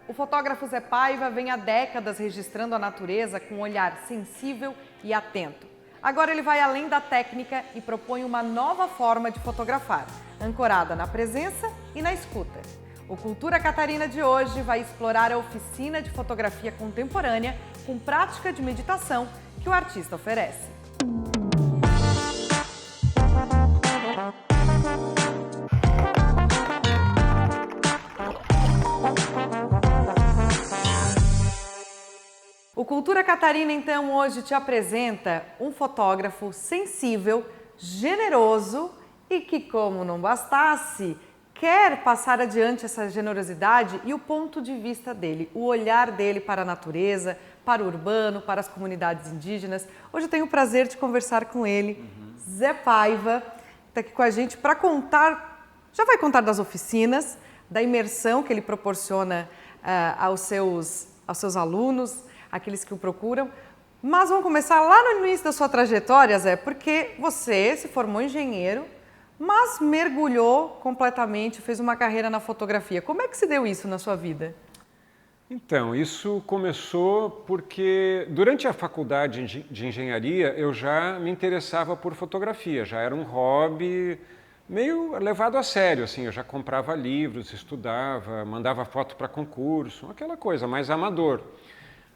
O fotógrafo Zé Paiva vem há décadas registrando a natureza com um olhar sensível e atento. Agora ele vai além da técnica e propõe uma nova forma de fotografar, ancorada na presença e na escuta. O Cultura Catarina de hoje vai explorar a oficina de fotografia contemporânea com prática de meditação que o artista oferece. O Cultura Catarina, então, hoje te apresenta um fotógrafo sensível, generoso e que, como não bastasse, quer passar adiante essa generosidade e o ponto de vista dele, o olhar dele para a natureza, para o urbano, para as comunidades indígenas. Hoje eu tenho o prazer de conversar com ele, Zé Paiva, que está aqui com a gente para contar, já vai contar das oficinas, da imersão que ele proporciona aos seus alunos, aqueles que o procuram. Mas vamos começar lá no início da sua trajetória, Zé, porque você se formou engenheiro, mas mergulhou completamente, fez uma carreira na fotografia. Como é que se deu isso na sua vida? Então, isso começou porque durante a faculdade de engenharia eu já me interessava por fotografia, já era um hobby meio levado a sério, assim, eu já comprava livros, estudava, mandava foto para concurso, aquela coisa mais amador.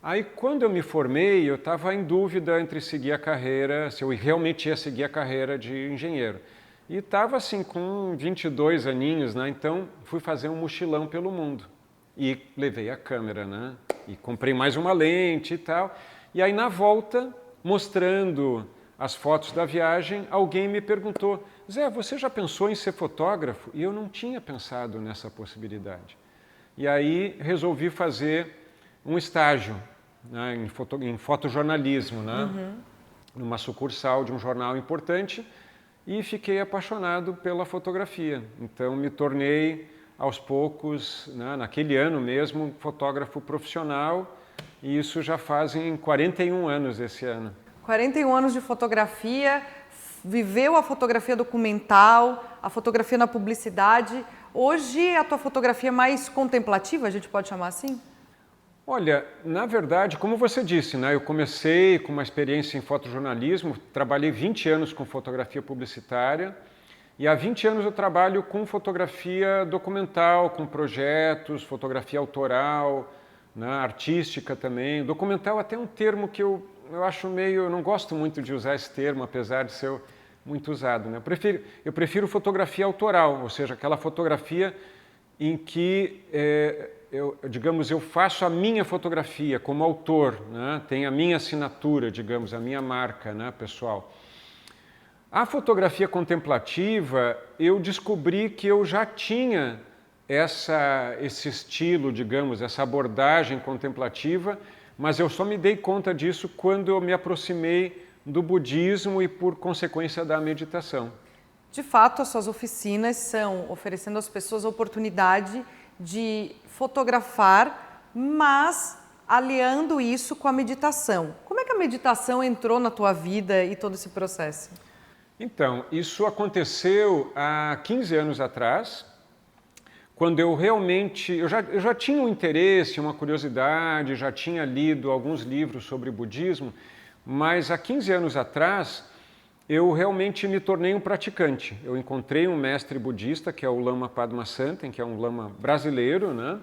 Aí, quando eu me formei, eu estava em dúvida entre seguir a carreira, se eu realmente ia seguir a carreira de engenheiro. E estava assim, com 22 aninhos, né? Então fui fazer um mochilão pelo mundo. E levei a câmera, né? E comprei mais uma lente e tal. E aí, na volta, mostrando as fotos da viagem, alguém me perguntou: Zé, você já pensou em ser fotógrafo? E eu não tinha pensado nessa possibilidade. E aí resolvi fazer um estágio, né, em fotojornalismo, né, numa sucursal de um jornal importante, e fiquei apaixonado pela fotografia. Então me tornei, aos poucos, né, naquele ano mesmo, fotógrafo profissional, e isso já fazem 41 anos esse ano. 41 anos de fotografia, viveu a fotografia documental, a fotografia na publicidade. Hoje a tua fotografia é mais contemplativa, a gente pode chamar assim? Olha, na verdade, como você disse, né, eu comecei com uma experiência em fotojornalismo, trabalhei 20 anos com fotografia publicitária e há 20 anos eu trabalho com fotografia documental, com projetos, fotografia autoral, né, artística também. Documental até um termo que eu acho meio, eu não gosto muito de usar esse termo, apesar de ser muito usado, né? Eu prefiro fotografia autoral, ou seja, aquela fotografia em que eu faço a minha fotografia como autor, né? Tem a minha assinatura, digamos, a minha marca, né, pessoal. A fotografia contemplativa, eu descobri que eu já tinha esse estilo, digamos, essa abordagem contemplativa, mas eu só me dei conta disso quando eu me aproximei do budismo e, por consequência, da meditação. De fato, as suas oficinas são oferecendo às pessoas a oportunidade de fotografar, mas aliando isso com a meditação. Como é que a meditação entrou na tua vida e todo esse processo? Então, isso aconteceu há 15 anos atrás, quando eu realmente... Eu já tinha um interesse, uma curiosidade, já tinha lido alguns livros sobre budismo, mas há 15 anos atrás eu realmente me tornei um praticante. Eu encontrei um mestre budista, que é o Lama Padmasambhava, que é um lama brasileiro, né?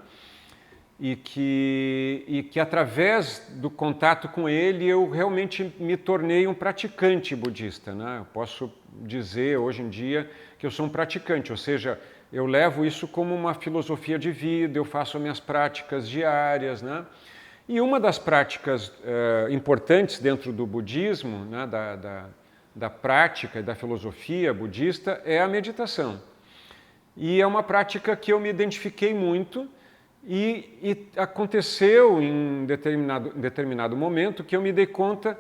E que através do contato com ele eu realmente me tornei um praticante budista, né? Eu posso dizer hoje em dia que eu sou um praticante, ou seja, eu levo isso como uma filosofia de vida, eu faço as minhas práticas diárias, né? E uma das práticas importantes dentro do budismo, né, da prática e da filosofia budista, é a meditação. E é uma prática que eu me identifiquei muito e aconteceu em determinado momento que eu me dei conta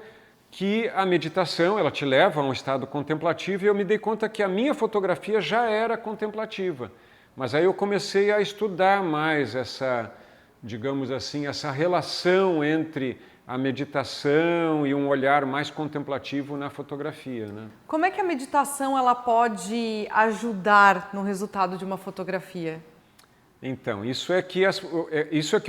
que a meditação, ela te leva a um estado contemplativo, e eu me dei conta que a minha fotografia já era contemplativa. Mas aí eu comecei a estudar mais essa, digamos assim, essa relação entre a meditação e um olhar mais contemplativo na fotografia, né? Como é que a meditação ela pode ajudar no resultado de uma fotografia? Então, isso é que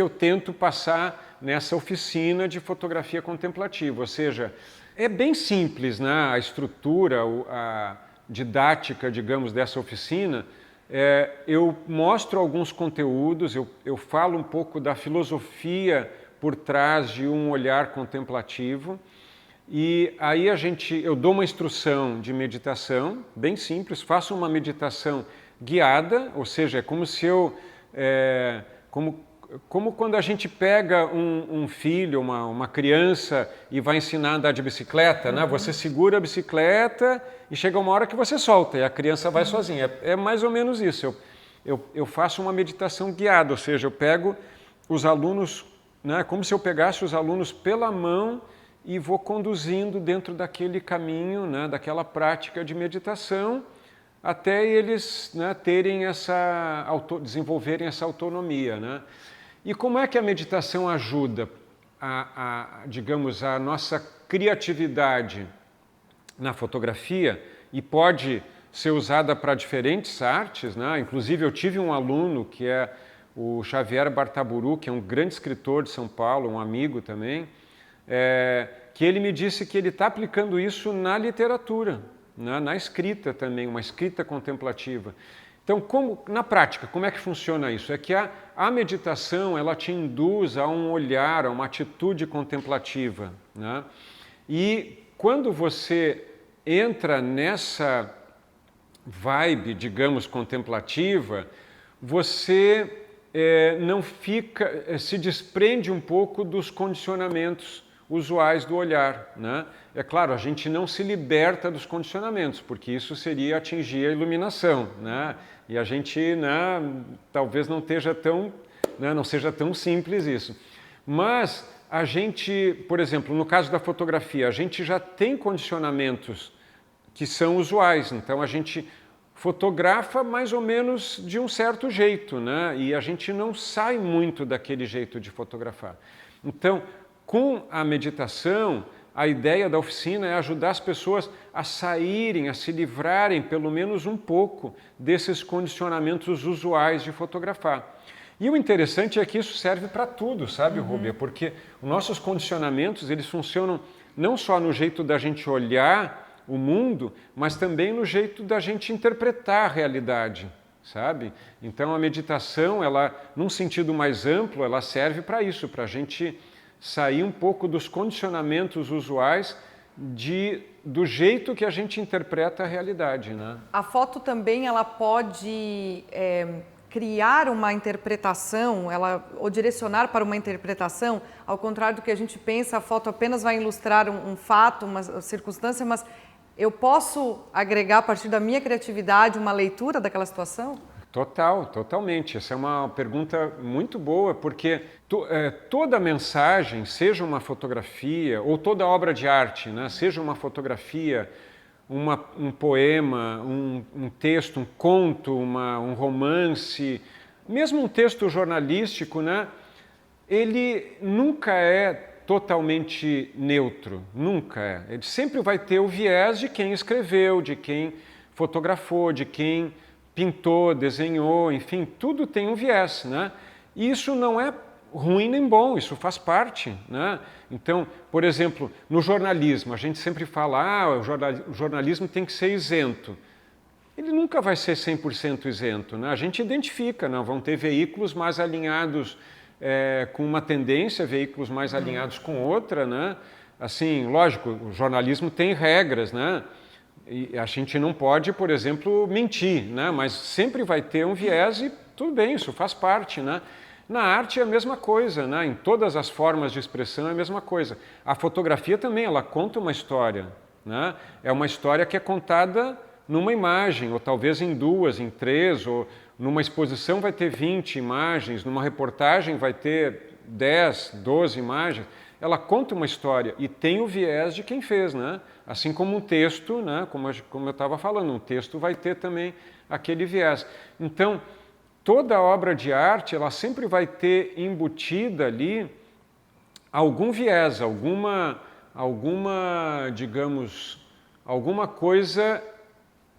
eu tento passar nessa oficina de fotografia contemplativa, ou seja, é bem simples, né? A estrutura, a didática, digamos, dessa oficina. Eu mostro alguns conteúdos, eu falo um pouco da filosofia por trás de um olhar contemplativo, e aí eu dou uma instrução de meditação, bem simples, faço uma meditação guiada, ou seja, é como se como quando a gente pega um filho, uma criança e vai ensinar a andar de bicicleta, né? Você segura a bicicleta e chega uma hora que você solta e a criança vai sozinha. É mais ou menos isso. Eu faço uma meditação guiada, ou seja, eu pego os alunos, né, como se eu pegasse os alunos pela mão e vou conduzindo dentro daquele caminho, né, daquela prática de meditação, até eles, né, desenvolverem essa autonomia, né? E como é que a meditação ajuda digamos, a nossa criatividade na fotografia e pode ser usada para diferentes artes, né? Inclusive eu tive um aluno que é o Xavier Bartaburu, que é um grande escritor de São Paulo, um amigo também, que ele me disse que ele está aplicando isso na literatura, na escrita também, uma escrita contemplativa. Então, na prática, como é que funciona isso? É que a meditação, ela te induz a um olhar, a uma atitude contemplativa, né? E quando você entra nessa vibe, digamos, contemplativa, você se desprende um pouco dos condicionamentos usuais do olhar, né? É claro, a gente não se liberta dos condicionamentos, porque isso seria atingir a iluminação, né? E a gente, né, talvez não seja tão simples isso. Mas a gente, por exemplo, no caso da fotografia, a gente já tem condicionamentos que são usuais, então a gente fotografa mais ou menos de um certo jeito, né? E a gente não sai muito daquele jeito de fotografar. Então, com a meditação, a ideia da oficina é ajudar as pessoas a saírem, a se livrarem pelo menos um pouco desses condicionamentos usuais de fotografar. E o interessante é que isso serve para tudo, sabe, Rúbia? Porque os nossos condicionamentos, eles funcionam não só no jeito da gente olhar o mundo, mas também no jeito da gente interpretar a realidade, sabe? Então a meditação, ela, num sentido mais amplo, ela serve para isso, para a gente sair um pouco dos condicionamentos usuais do jeito que a gente interpreta a realidade, né? A foto também, ela pode criar uma interpretação, ou direcionar para uma interpretação, ao contrário do que a gente pensa, a foto apenas vai ilustrar um fato, uma circunstância, mas eu posso agregar a partir da minha criatividade uma leitura daquela situação? Totalmente. Essa é uma pergunta muito boa, porque toda mensagem, seja uma fotografia ou toda obra de arte, né, seja uma fotografia, um poema, um texto, um conto, um romance, mesmo um texto jornalístico, né, ele nunca é totalmente neutro, nunca é. Ele sempre vai ter o viés de quem escreveu, de quem fotografou, de quem pintou, desenhou, enfim, tudo tem um viés, né? E isso não é ruim nem bom, isso faz parte, né? Então, por exemplo, no jornalismo, a gente sempre fala, o jornalismo tem que ser isento. Ele nunca vai ser 100% isento, né? A gente identifica, né? Vão ter veículos mais alinhados com uma tendência, veículos mais alinhados com outra, né? Assim, lógico, o jornalismo tem regras, né? E a gente não pode, por exemplo, mentir, né? Mas sempre vai ter um viés e tudo bem, isso faz parte, né? Na arte é a mesma coisa, né? Em todas as formas de expressão é a mesma coisa. A fotografia também, ela conta uma história, né? É uma história que é contada numa imagem, ou talvez em duas, em três, ou numa exposição vai ter 20 imagens, numa reportagem vai ter 10, 12 imagens. Ela conta uma história e tem o viés de quem fez, né? Assim como um texto, né? Como eu estava falando, um texto vai ter também aquele viés. Então, toda obra de arte, ela sempre vai ter embutida ali algum viés, digamos, alguma coisa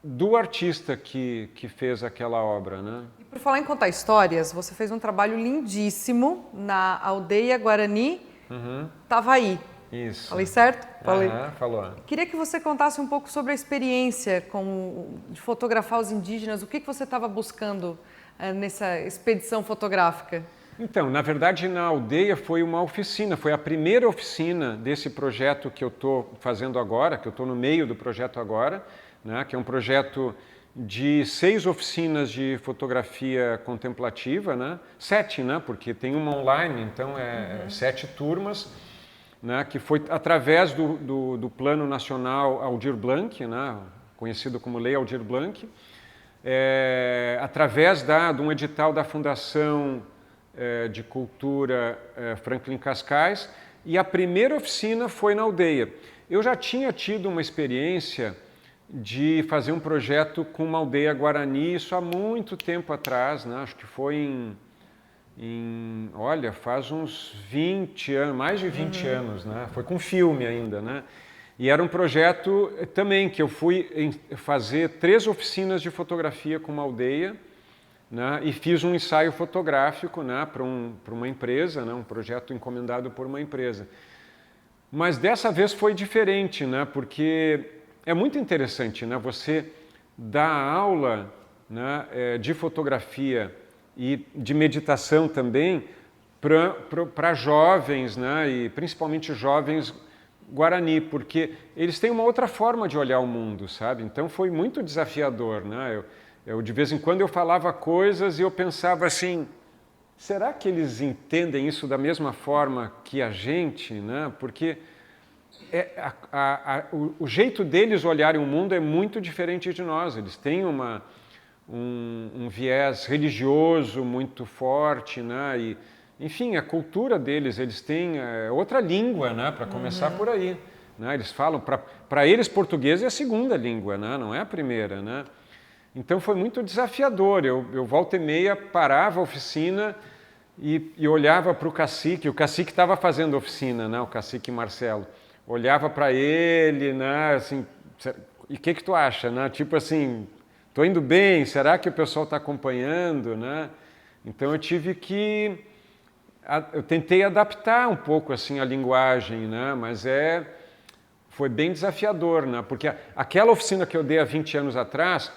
do artista que fez aquela obra, né? Por falar em contar histórias, você fez um trabalho lindíssimo na aldeia Guarani Tavaí. Isso. Falei certo? Falei. Falou. Queria que você contasse um pouco sobre a experiência de fotografar os indígenas. O que você estava buscando nessa expedição fotográfica? Então, na verdade, na aldeia foi uma oficina, foi a primeira oficina desse projeto que eu estou fazendo agora, que eu estou no meio do projeto agora, né, que é um projeto de 6 oficinas de fotografia contemplativa, né, 7, né, porque tem uma online, então 7 turmas, né, que foi através do Plano Nacional Aldir Blanc, né, conhecido como Lei Aldir Blanc, através de um edital da Fundação de Cultura Franklin Cascais, e a primeira oficina foi na aldeia. Eu já tinha tido uma experiência de fazer um projeto com uma aldeia Guarani, isso há muito tempo atrás, né? Acho que foi olha, faz uns 20 anos, mais de 20 anos, né? Foi com filme ainda, né? E era um projeto também que eu fui fazer 3 oficinas de fotografia com uma aldeia, né, e fiz um ensaio fotográfico, né, para uma empresa, né, um projeto encomendado por uma empresa. Mas dessa vez foi diferente, né, porque é muito interessante, né, você dar aula, né, de fotografia e de meditação também para jovens, né, e principalmente jovens Guarani, porque eles têm uma outra forma de olhar o mundo, sabe? Então foi muito desafiador, né? Eu de vez em quando eu falava coisas e eu pensava assim, será que eles entendem isso da mesma forma que a gente, né? Porque o jeito deles olharem o mundo é muito diferente de nós. Eles têm um viés religioso muito forte, né? E, enfim, a cultura deles, eles têm outra língua, né? Para começar por aí, né? Eles falam, para eles português é a segunda língua, né? Não é a primeira, né? Então foi muito desafiador. Eu volta e meia parava a oficina e olhava para o cacique estava fazendo oficina, né? O cacique Marcelo. Olhava para ele, né? Assim, e o que tu acha, né? Tipo assim, estou indo bem, será que o pessoal está acompanhando, né? Então eu tentei adaptar um pouco assim a linguagem, né? Mas foi bem desafiador, né? Porque aquela oficina que eu dei há 20 anos atrás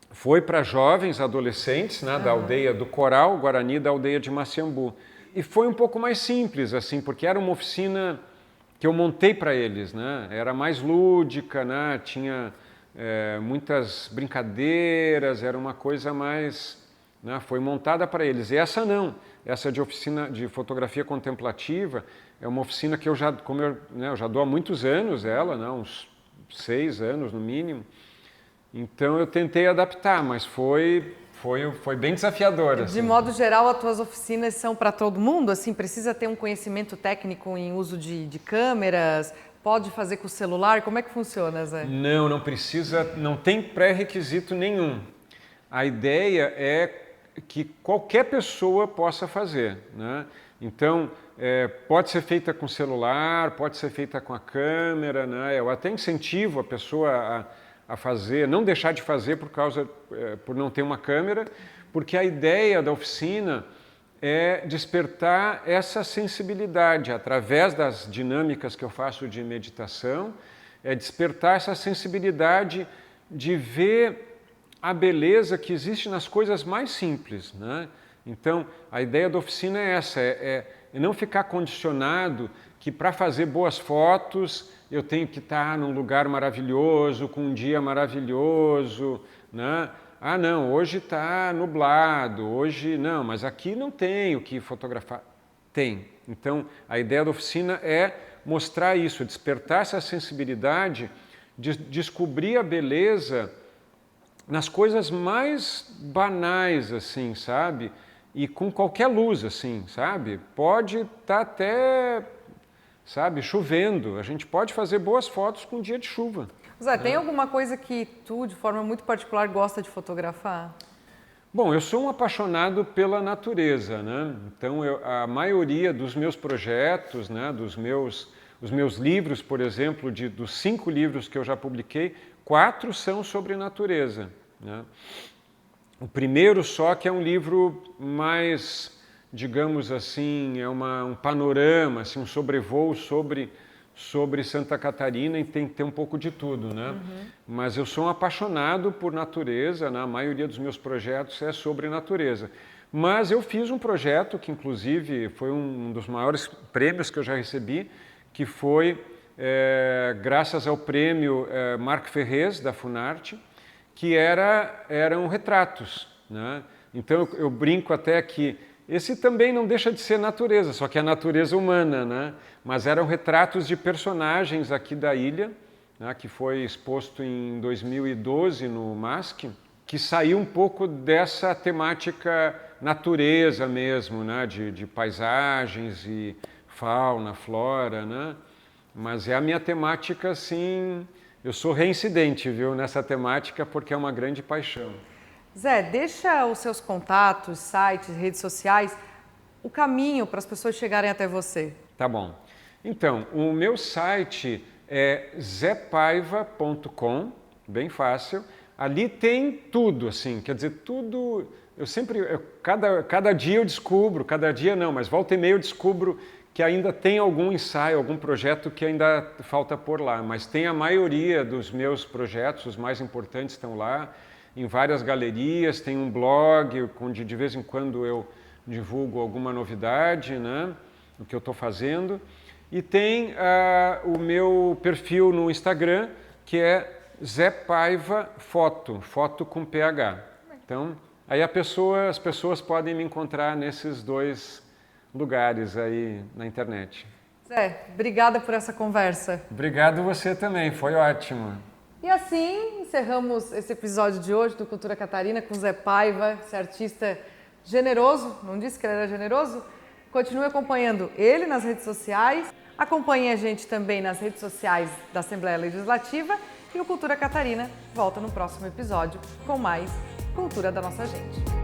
foi para jovens, adolescentes, né, da aldeia do Coral, Guarani, da aldeia de Maciambu. E foi um pouco mais simples, assim, porque era uma oficina que eu montei para eles, né? Era mais lúdica, né? Tinha muitas brincadeiras, era uma coisa mais, né? Foi montada para eles. E essa não, essa de oficina de fotografia contemplativa é uma oficina que eu já dou há muitos anos, ela, né? Uns 6 anos no mínimo. Então eu tentei adaptar, mas foi bem desafiador. Assim. De modo geral, as tuas oficinas são para todo mundo? Assim, precisa ter um conhecimento técnico em uso de câmeras? Pode fazer com o celular? Como é que funciona, Zé? Não precisa, não tem pré-requisito nenhum. A ideia é que qualquer pessoa possa fazer, né? Então, pode ser feita com celular, pode ser feita com a câmera, né? Eu até incentivo a pessoa a fazer, não deixar de fazer por não ter uma câmera, porque a ideia da oficina é despertar essa sensibilidade através das dinâmicas que eu faço de meditação, é despertar essa sensibilidade de ver a beleza que existe nas coisas mais simples, né? Então, a ideia da oficina é essa, é não ficar condicionado que para fazer boas fotos eu tenho que estar num lugar maravilhoso, com um dia maravilhoso, né? Ah, não, hoje está nublado, hoje não, mas aqui não tem o que fotografar. Tem. Então, a ideia da oficina é mostrar isso, despertar essa sensibilidade, de descobrir a beleza nas coisas mais banais, assim, sabe? E com qualquer luz, assim, sabe? Pode estar até, sabe, chovendo. A gente pode fazer boas fotos com um dia de chuva. Zé, tem alguma coisa que tu, de forma muito particular, gosta de fotografar? Bom, eu sou um apaixonado pela natureza, né? Então, a maioria dos meus projetos, né, os meus livros, por exemplo, dos 5 livros que eu já publiquei, 4 são sobre natureza, né? O primeiro só que é um livro mais, digamos assim, é um panorama, assim, um sobrevoo sobre Santa Catarina, e tem que ter um pouco de tudo, né? Mas eu sou um apaixonado por natureza, né? A maioria dos meus projetos é sobre natureza. Mas eu fiz um projeto que, inclusive, foi um dos maiores prêmios que eu já recebi, que foi, graças ao prêmio Marc Ferrez, da Funarte, que eram retratos, né? Então eu brinco até que esse também não deixa de ser natureza, só que é a natureza humana, né? Mas eram retratos de personagens aqui da ilha, né? Que foi exposto em 2012 no MASC, que saiu um pouco dessa temática natureza mesmo, né? De paisagens e fauna, flora, né? Mas é a minha temática, assim, eu sou reincidente, viu, nessa temática, porque é uma grande paixão. Zé, deixa os seus contatos, sites, redes sociais, o caminho para as pessoas chegarem até você. Tá bom. Então, o meu site é zepaiva.com, bem fácil. Ali tem tudo, assim, quer dizer, tudo. Cada dia eu descubro, cada dia não, mas volta e meia eu descubro que ainda tem algum ensaio, algum projeto que ainda falta por lá, mas tem a maioria dos meus projetos, os mais importantes estão lá, em várias galerias, tem um blog, onde de vez em quando eu divulgo alguma novidade, né, o que eu estou fazendo, e tem o meu perfil no Instagram, que é Zé Paiva Foto, foto com PH. Então, aí as pessoas podem me encontrar nesses dois lugares aí na internet. Zé, obrigada por essa conversa. Obrigado você também, foi ótimo. E assim encerramos esse episódio de hoje do Cultura Catarina com Zé Paiva, esse artista generoso, não disse que ele era generoso? Continue acompanhando ele nas redes sociais, acompanhe a gente também nas redes sociais da Assembleia Legislativa, e o Cultura Catarina volta no próximo episódio com mais cultura da nossa gente.